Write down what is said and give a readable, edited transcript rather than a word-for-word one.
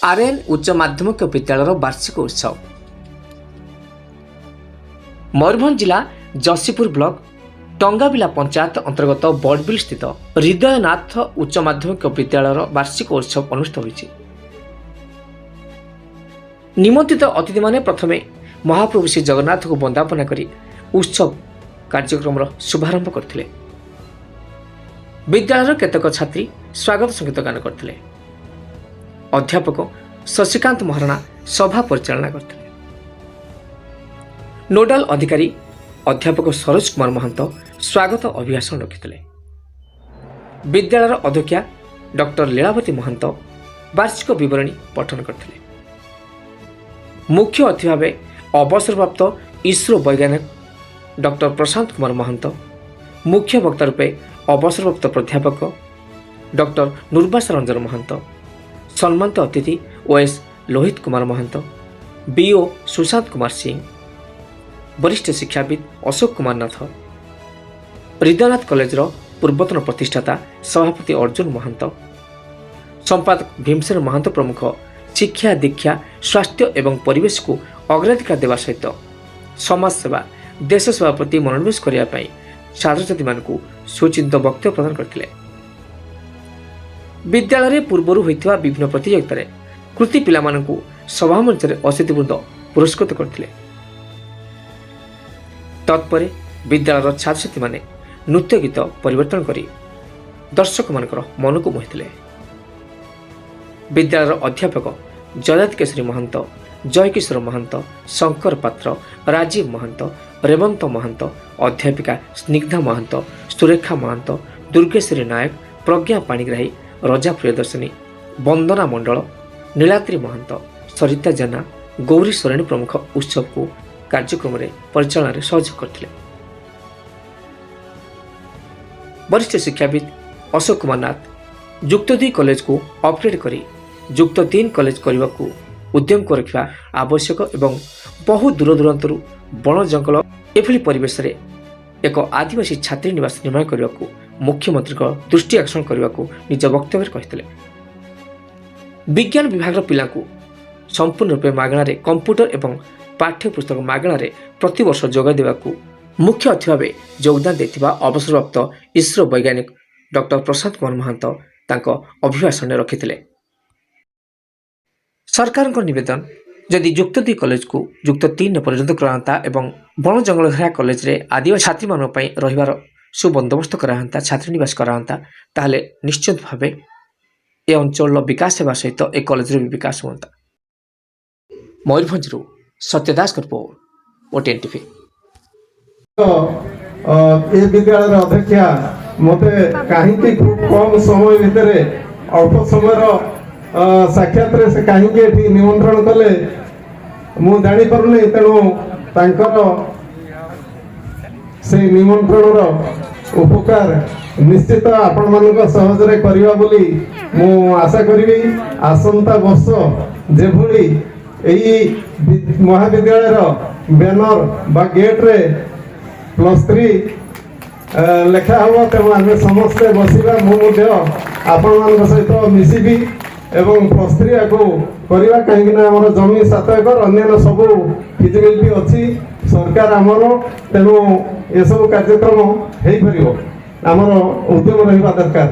RN उच्च माध्यमिक विद्यालय वार्षिक उत्सव मयूरभंज जिला जसीपुर ब्लॉक टंगाबिला पंचायत अंतर्गत बड़बिल स्थित हृदयनाथ उच्च माध्यमिक विद्यालय वार्षिक उत्सव अनुष्ठित होइछि। निमंत्रित अतिथि माने प्रथमे महाप्रभु श्री जगन्नाथ को वंदना करी उत्सव कार्यक्रम शुभारंभ करथिले। विद्यालय केतक छात्री स्वागत संगीत गान करथिले। अध्यापक शशिकांत महाराणा सभा परिचालना करथिले। नोडाल अधिकारी अध्यापक सरोज कुमार महंत स्वागत अभिभाषण रखिथिले। विद्यालय अध्यक्षा डॉक्टर लीलावती महंत वार्षिक विवरणी पठन करथिले। मुख्य अतिथि भाव अवसरप्राप्त इसरो वैज्ञानिक डॉक्टर प्रशांत कुमार महंत, मुख्य वक्ता रूपे अवसरप्राप्त प्राध्यापक डॉक्टर नुर्बासा रंजन महंत, सम्मानित अतिथि ओएस लोहित कुमार महंत, बीओ सुशांत कुमार सिंह, वरिष्ठ शिक्षाविद अशोक कुमार नाथ, हृदयनाथ कॉलेज पूर्वतन प्रतिष्ठाता सभापति अर्जुन महंत, संपादक भीमसेन महंत प्रमुख शिक्षा दीक्षा स्वास्थ्य एवं परिवेश को अग्राधिकार देवा सहित समाज सेवा देश सेवा प्रति मनोनिवेश करने छात्र छात्री मानकु सुचिंत वक्तव्य प्रदान करथिले। विद्यालय पूर्वर होइथिबा विभिन्न प्रतियोगिता कृति पिला मानकु सभा मंच रे अतिथिवृंद पुरस्कृत करथिले। तत्परे विद्यालय छात्र छात्री माने नृत्य गीत परिवर्तन करी दर्शक मानकर मन को मोहिथिले। विद्यालय अध्यापक जयदत्त केशरी महंत, जयकिशोर महंत, शंकर पात्र, राजीव महंत, रेवंत महंत, अध्यापिका स्निग्धा महंत, सुरेखा महंत, दुर्गेश्वरी नायक, प्रज्ञा पाणिग्राही, रजा प्रियदर्शनी, वंदना मंडल, नीलाद्री महंत, सरिता जेना, गौरी सोरेणी प्रमुख उत्सव को कार्यक्रम परिचालन सहयोग करथिले। वरिष्ठ शिक्षाविद अशोक कुमार नाथ युक्त 2 कॉलेज को अपग्रेड करी युक्त 3 कॉलेज करने को उद्यम को रखा आवश्यक एवं बहु दूर दूरांतर बण जंगल एभली परिवेश रे एक आदिवासी छात्री निवास निर्माण करने को मुख्यमंत्री को दृष्टि आकर्षण करने को निज वक्तव्य कहते। विज्ञान विभाग पिला संपूर्ण रूपे मागणार कंप्यूटर एवं पाठ्यपुस्तक मागणार प्रति वर्ष जोगाई देवा मुख्य अतिथि भाव योगदान देथिबा अवसरप्राप्त इसरो वैज्ञानिक डॉक्टर प्रशांत कुमार महंत तांको अभिभाषण रखिथिले। सरकार निवेदन जदि युक्त 2 कॉलेज को युक्त 3 पर्यंत कराता एवं बण जंगल घेरा कॉलेज रे आदिवासी छात्री मानों पई रहिबार सुबंदोबस्त कराता छात्री निवास कराता ताहले निश्चित भाव ए अंचल विकास सेवा सहित ए कॉलेज रे विकास होता। Mayurbhanj Satyadas report OTN TV. ए विद्यालय अध्यक्षा मते कहीं खूब कम समय भितर अल्प समय साक्षात से कहीं निमंत्रण कले मु जानी पारुनी। तेणु से निमंत्रण उपकार निश्चित आपण मान सहजरे करिवा बोली मु आशा करी। आसंता वर्ष जेभली एई महाविद्यालय बैनर बा गेट रे +3 लेखा हम तेणु आम समस्ते बसवा मुझे आपण मान सहित मिसिबी एवं +3 आगो करवा कहीं आम जमी 7 एकर अन्य सब फिजिबिलिटी अच्छी सरकार आमर। तेणु ये सब कार्यक्रम हो पार आमर उद्यम रहा दरकार।